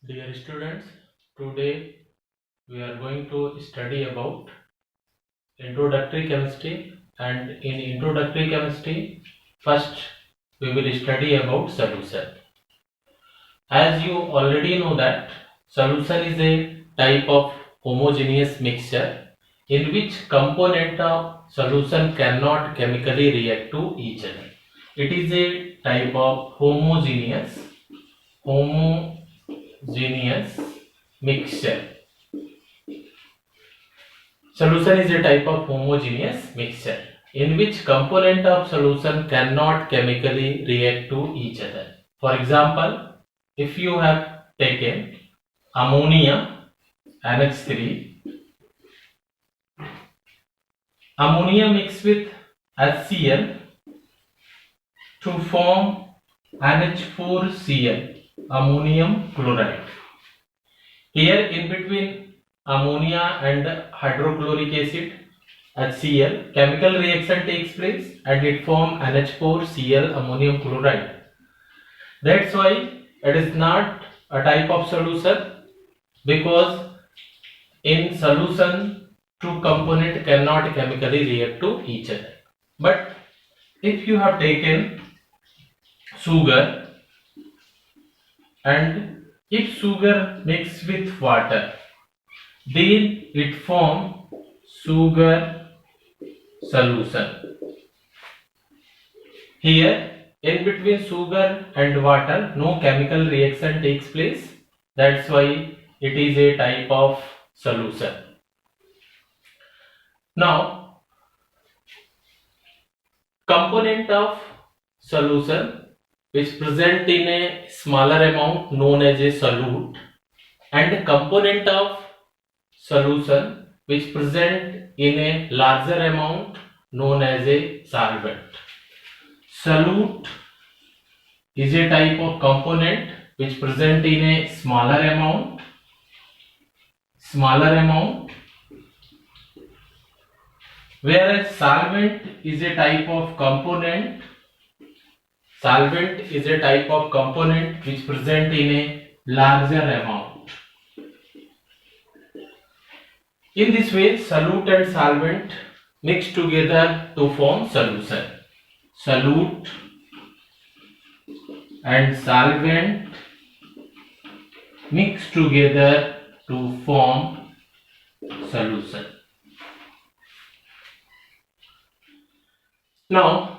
Dear students, today we are going to study about introductory chemistry, and in introductory chemistry first we will study about solution. As you already know that solution is a type of homogeneous mixture in which component of solution cannot chemically react to each other. It is a type of homogeneous mixture. Solution is a type of homogeneous mixture in which component of solution cannot chemically react to each other. For example, if you have taken ammonia NH3, ammonia mixed with HCl to form NH4Cl, ammonium chloride. Here in between ammonia and hydrochloric acid HCl, chemical reaction takes place and it forms NH4Cl, ammonium chloride. That's why it is not a type of solution, because in solution two components cannot chemically react to each other. But if you have taken sugar and if sugar mixed with water, then it forms sugar solution. Here in between sugar and water no chemical reaction takes place, that's why it is a type of solution. Now component of solution which present in a smaller amount known as a solute, and component of solution which present in a larger amount known as a solvent. Solute is a type of component which present in a smaller amount, whereas solvent is a type of component which present in a larger amount. In this way, solute and solvent mix together to form solution. Solute and solvent mix together to form solution. Now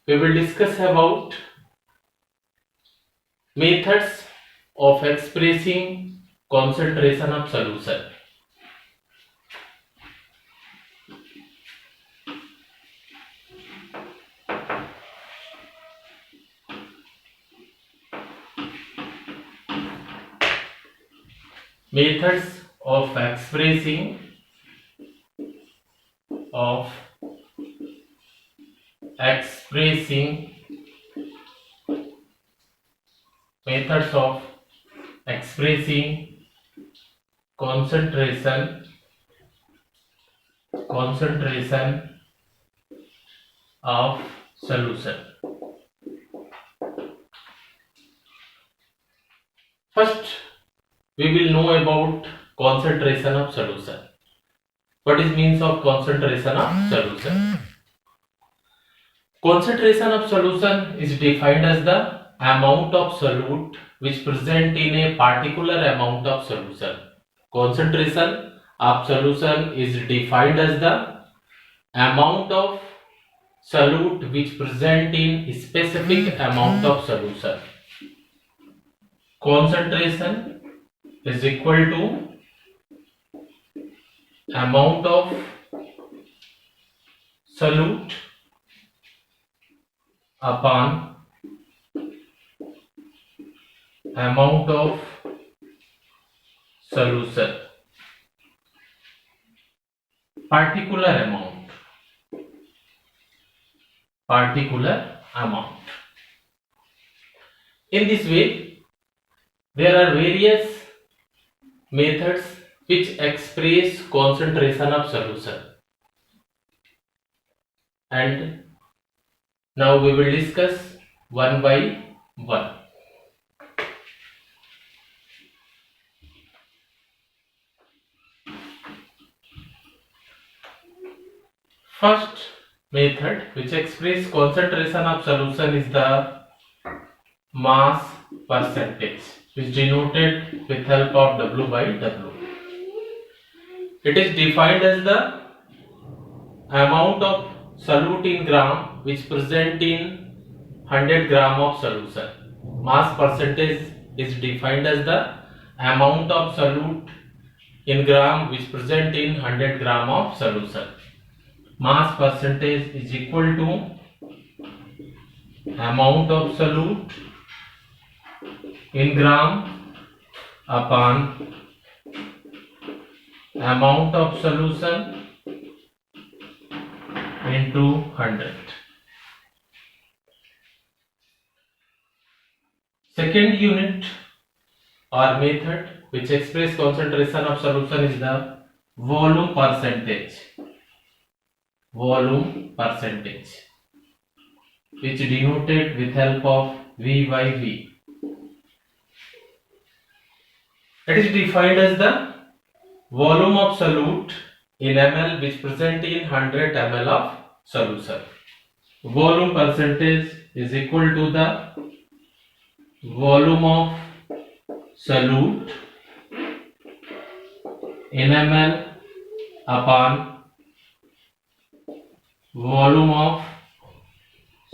we will discuss about methods of expressing concentration of solution. Methods of expressing concentration of solution. First we will know about concentration of solution. What is means of concentration of solution? Concentration of solution is defined as the amount of solute which present in a particular amount of solution. Concentration of solution is defined as the amount of solute which present in specific amount of solution. Concentration is equal to amount of solute upon amount of solution. Particular amount. In this way, there are various methods which express concentration of solution, and now we will discuss one by one. First method which express concentration of solution is the mass percentage, which denoted with help of W by W. It is defined as the amount of solute in gram which present in 100 gram of solution. Mass percentage is defined as the amount of solute in gram which present in 100 gram of solution. Mass percentage is equal to amount of solute in gram upon amount of solution into 100. Second unit or method which express concentration of solution is the volume percentage. Volume percentage, which denoted with help of V by V. It is defined as the volume of solute in ml which present in 100 ml of solution. Volume percentage is equal to the volume of solute in ml upon volume of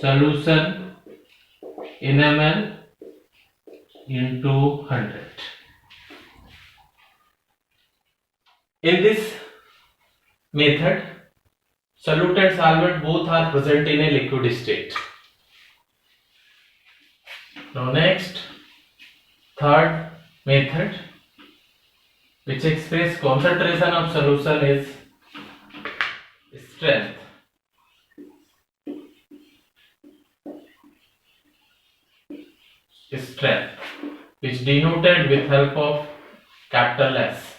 solution in ml into 100. In this method, solute and solvent both are present in a liquid state. Now next, third method which express concentration of solution is strength. Strength, which denoted with help of capital S.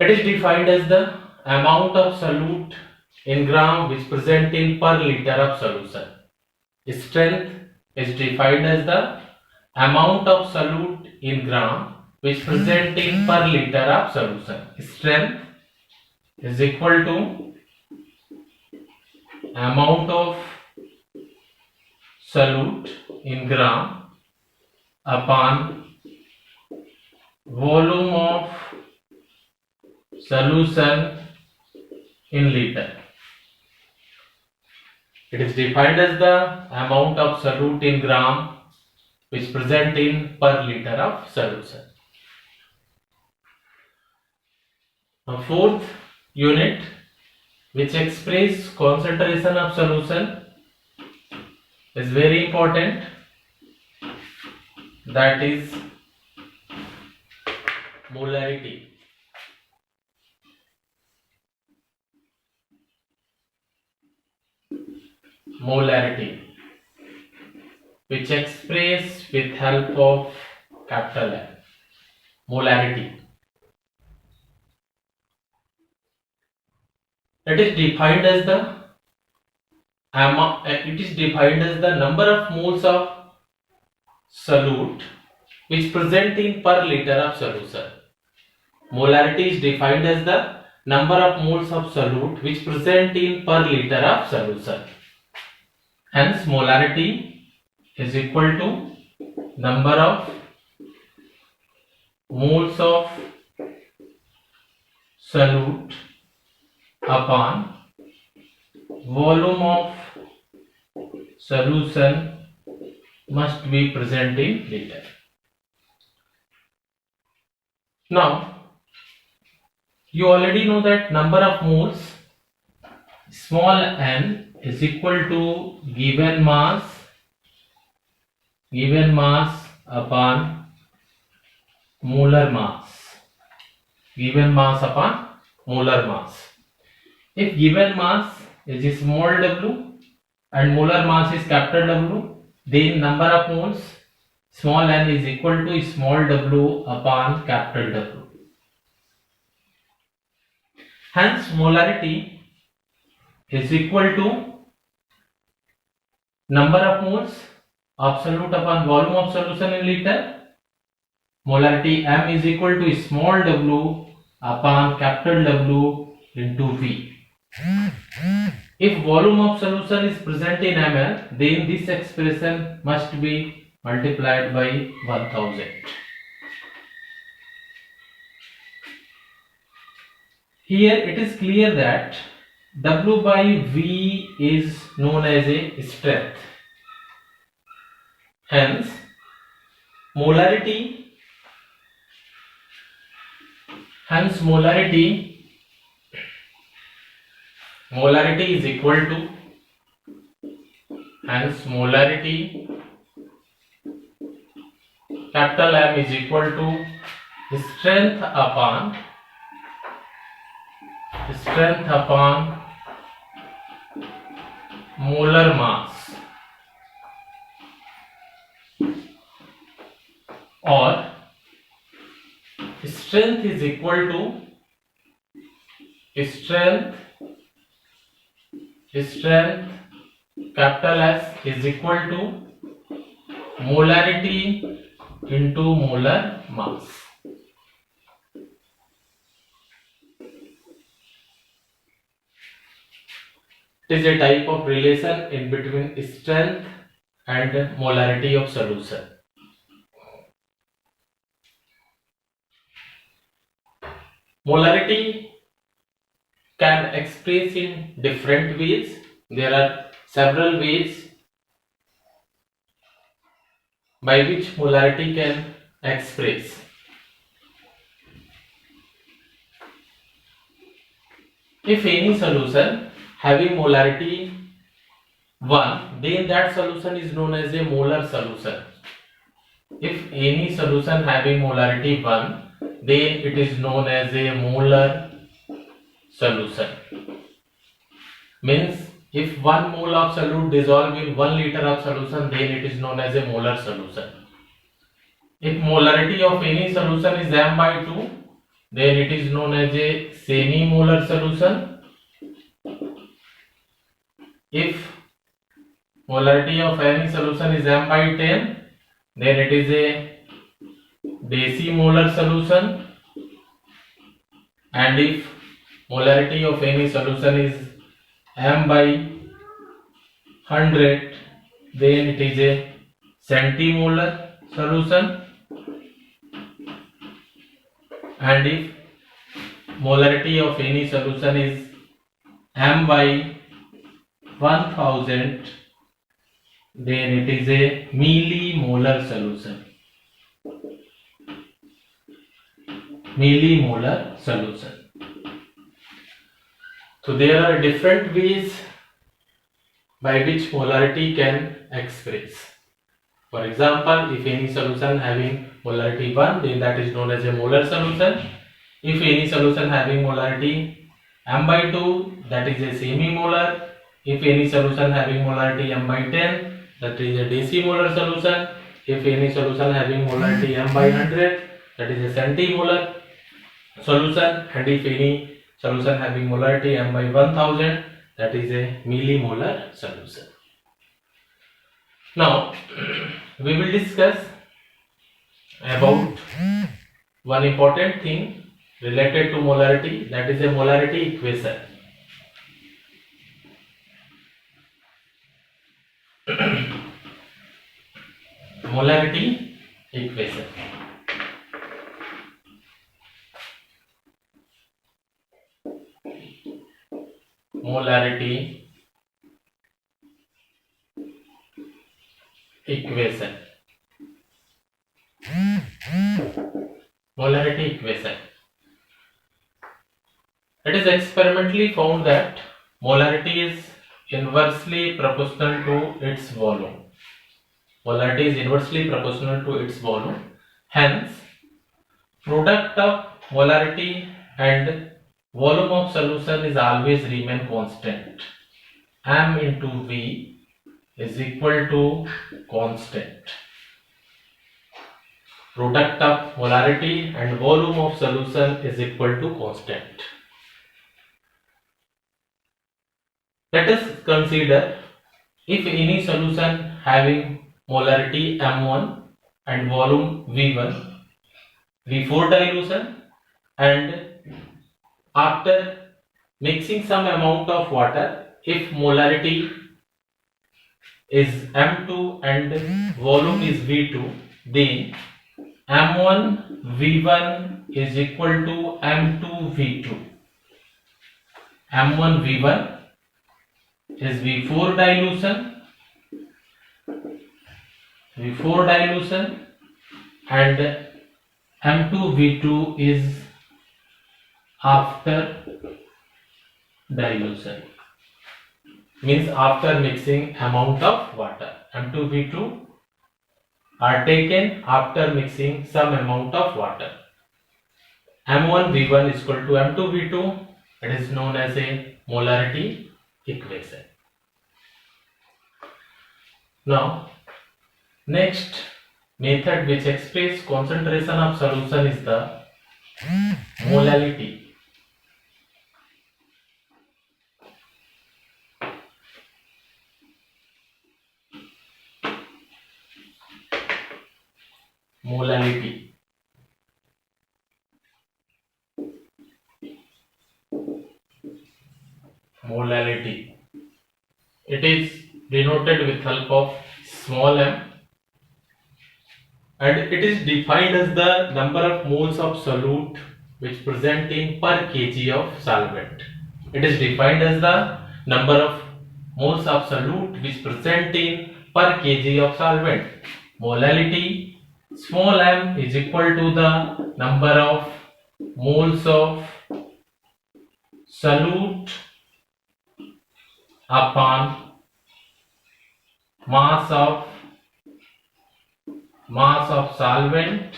It is defined as the amount of solute in gram which present in per liter of solution. Strength is defined as the amount of solute in gram which present in per liter of solution. Strength is equal to amount of solute in gram upon volume of solution in liter. It is defined as the amount of solute in gram which present in per liter of solution. Now fourth unit which express concentration of solution is very important, that is molarity. Molarity, which express with help of capital M. Molarity. It is defined as the number of moles of solute which present in per liter of solution. Molarity is defined as the number of moles of solute which present in per liter of solution. Hence, molarity is equal to number of moles of solute upon volume of solution must be present in liter. Now, you already know that number of moles small n is equal to given mass upon molar mass. Given mass upon molar mass. If given mass is small w and molar mass is capital W, then number of moles small n is equal to small w upon capital W. Hence, molarity is equal to number of moles absolute upon volume of solution in liter. Molarity M is equal to small w upon capital W into V. If volume of solution is present in ml, then this expression must be multiplied by 1000. Here it is clear that W by V is known as a strength. Hence, molarity is equal to, capital M is equal to strength upon molar mass, or strength is equal to strength capital S is equal to molarity into molar mass. It is a type of relation in between strength and molarity of solution. Molarity can express in different ways. There are several ways by which molarity can express. If any solution having molarity 1, then that solution is known as a molar solution. If any solution having molarity 1, then it is known as a molar solution. Means if 1 mole of solute dissolve in 1 liter of solution, then it is known as a molar solution. If molarity of any solution is m by 2, then it is known as a semi-molar solution. If molarity of any solution is m by 10, then it is a decimolar solution. And if molarity of any solution is m by 100, then it is a centimolar solution. And if molarity of any solution is m by 1000, then it is a millimolar solution. So there are different ways by which molarity can express. For example, if any solution having molarity 1, then that is known as a molar solution. If any solution having molarity m by 2, that is a semi-molar. If any solution having molarity m by 10, that is a decimolar solution. If any solution having molarity m by 100, that is a centimolar solution. And if any solution having molarity m by 1000, that is a millimolar solution. Now we will discuss about one important thing related to molarity, that is a molarity equation. Molarity equation. Molarity equation. Molarity equation. It is experimentally found that molarity is inversely proportional to its volume. Molarity is inversely proportional to its volume. Hence, product of molarity and volume of solution is always remain constant. M into V is equal to constant. Product of molarity and volume of solution is equal to constant. Let us consider if any solution having molarity M1 and volume V1 before dilution and after mixing some amount of water. If molarity is M2 and volume is V2, then M1 V1 is equal to M2 V2. M1 V1 is V4 dilution, and M2 V2 is after dilution, means after mixing amount of water. M2 V2 are taken after mixing some amount of water. M1 V1 is equal to M2 V2. It is known as a molarity equation. Now, next method which expresses concentration of solution is the molality. Molality. Molality. It is denoted with help of small m, and it is defined as the number of moles of solute which present in per kg of solvent. It is defined as the number of moles of solute which present in per kg of solvent. Molality small m is equal to the number of moles of solute upon mass of solvent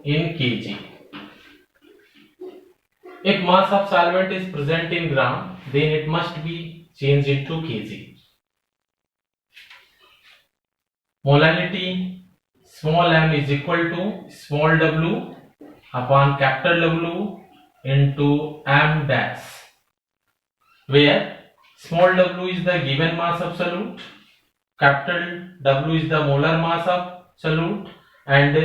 in kg. If mass of solvent is present in gram, then it must be changed into kg. Molality small m is equal to small w upon capital W into m dash, where small w is the given mass of solute, capital W is the molar mass of solute, and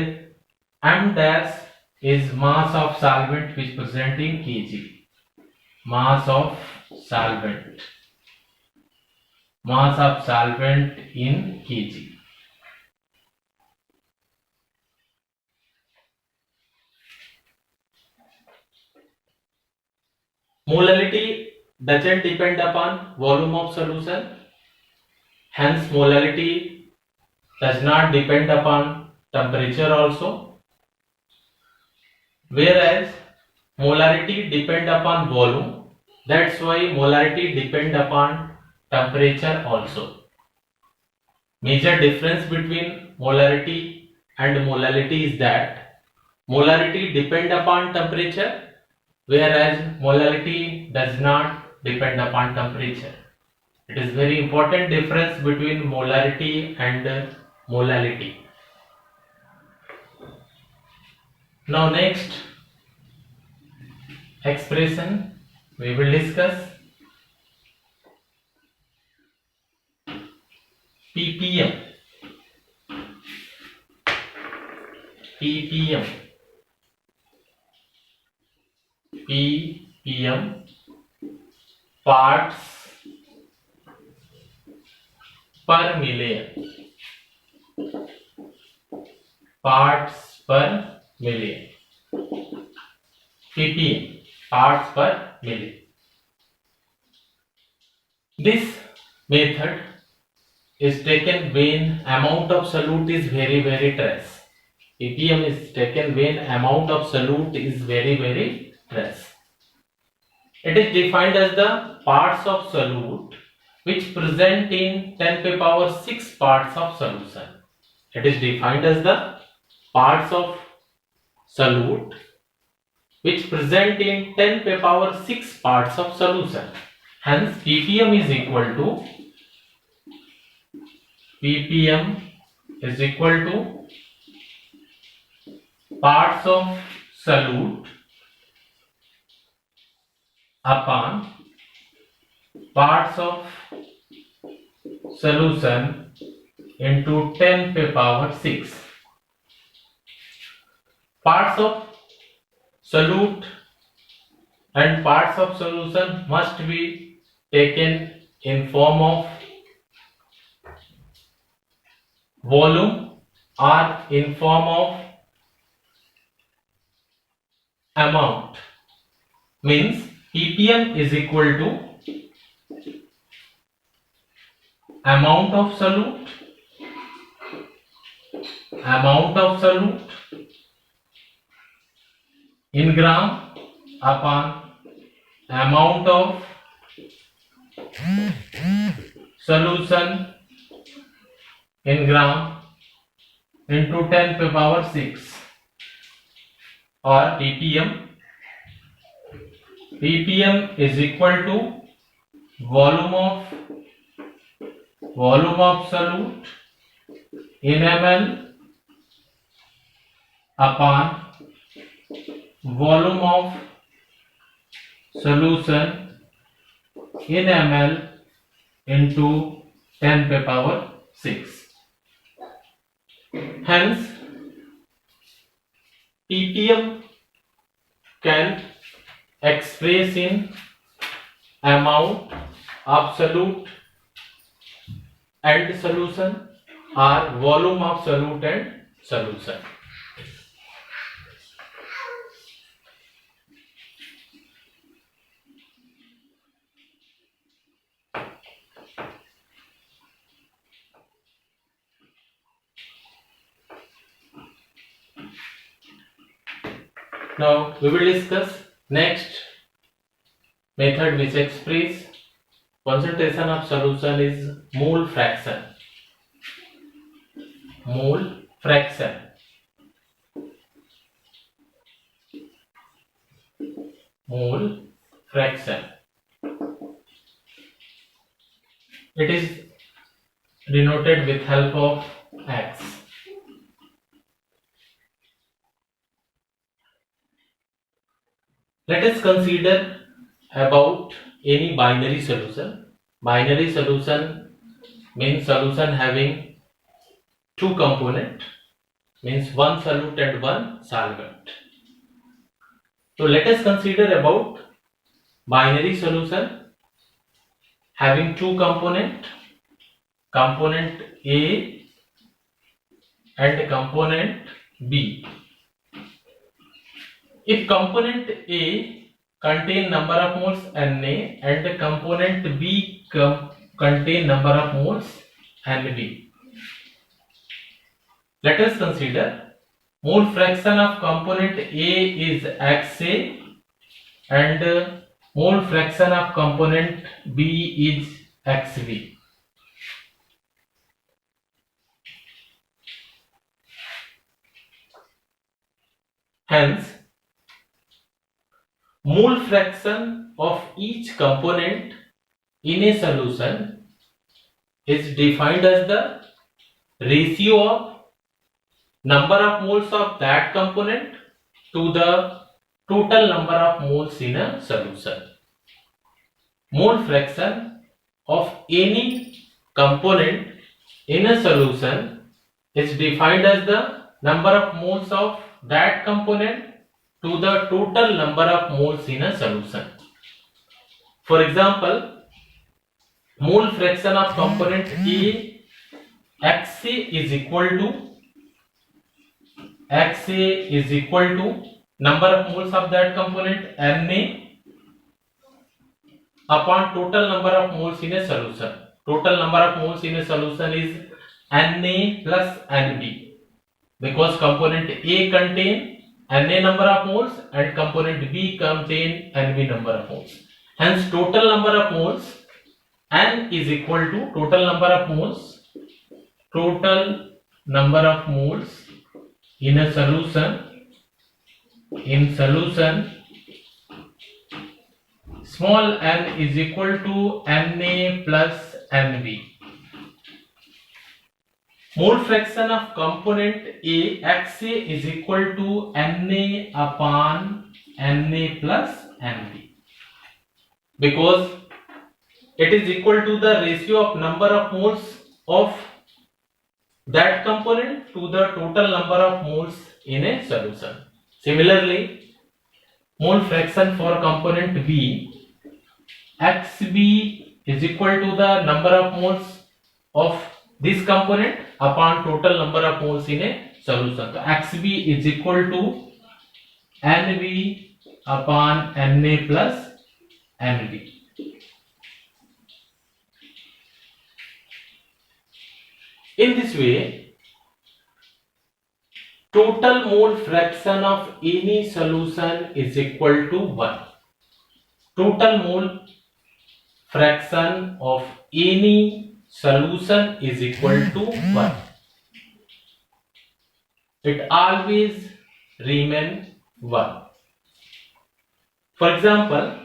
m dash is mass of solvent which present in kg. Mass of solvent in kg. Molality doesn't depend upon volume of solution, hence molality does not depend upon temperature also, whereas molarity depend upon volume. That's why molarity depend upon temperature also. Major difference between molarity and molality is that molarity depend upon temperature, whereas molality does not depend upon temperature. It is very important difference between molarity and molality. Now next expression we will discuss ppm. ppm parts per million. Parts per million. ppm parts per million. This method is taken when amount of solute is very trace. ppm is taken when amount of solute is very trace. It is defined as the parts of solute which present in 10 to the power 6 parts of solution. It is defined as the parts of solute which present in 10 to the power 6 parts of solution. Hence ppm is equal to parts of solute upon parts of solution into 10 to the power 6. Parts of solute and parts of solution must be taken in form of volume or in form of amount. Means ppm is equal to amount of solute in gram upon amount of solution in gram into 10 to the power 6, or ppm is equal to volume of solute in ml upon volume of solution in ml into 10 to the power 6. Hence ppm can express in amount of solute and solution or volume of solute and solution. Now we will discuss next method which express concentration of solution is mole fraction. Mole fraction. Mole fraction. It is denoted with help of X. Let us consider about any binary solution. Binary solution means solution having two components, means one solute and one solvent. So let us consider about binary solution having two components, component A and component B. If component A contain number of moles Na and component B contain number of moles Nb. Let us consider mole fraction of component A is Xa and mole fraction of component B is Xb. Hence, mole fraction of each component in a solution is defined as the ratio of number of moles of that component to the total number of moles in a solution. Mole fraction of any component in a solution is defined as the number of moles of that component to the total number of moles in a solution. For example, mole fraction of component A Xa is equal to number of moles of that component Na upon total number of moles in a solution. Total number of moles in a solution is Na plus Nb, because component A contain Na number of moles and component B contain Nb number of moles. Hence total number of moles N is equal to total number of moles in a solution. In solution, small n is equal to Na plus Nb. Mole fraction of component A Xa is equal to Na upon Na plus Nb, because it is equal to the ratio of number of moles of that component to the total number of moles in a solution. Similarly, mole fraction for component B, XB is equal to the number of moles of this component upon total number of moles in a solution. So XB is equal to NB upon Na plus ND. In this way, total mole fraction of any solution is equal to 1. Total mole fraction of any solution is equal to 1. It always remain 1. For example,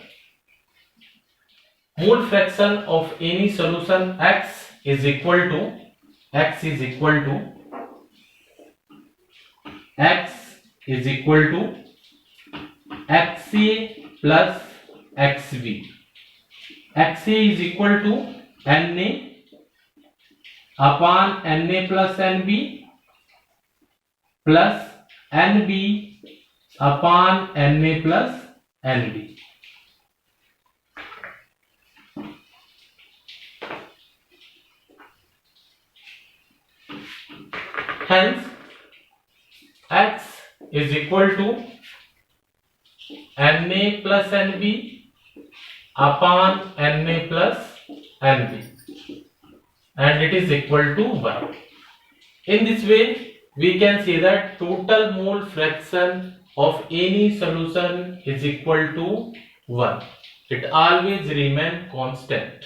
mole fraction of any solution X is equal to XA plus XB. XA is equal to Na upon Na plus Nb plus Nb upon Na plus Nb. Hence, X is equal to Na plus Nb upon Na plus Nb, and it is equal to 1. In this way, we can say that total mole fraction of any solution is equal to 1. It always remains constant.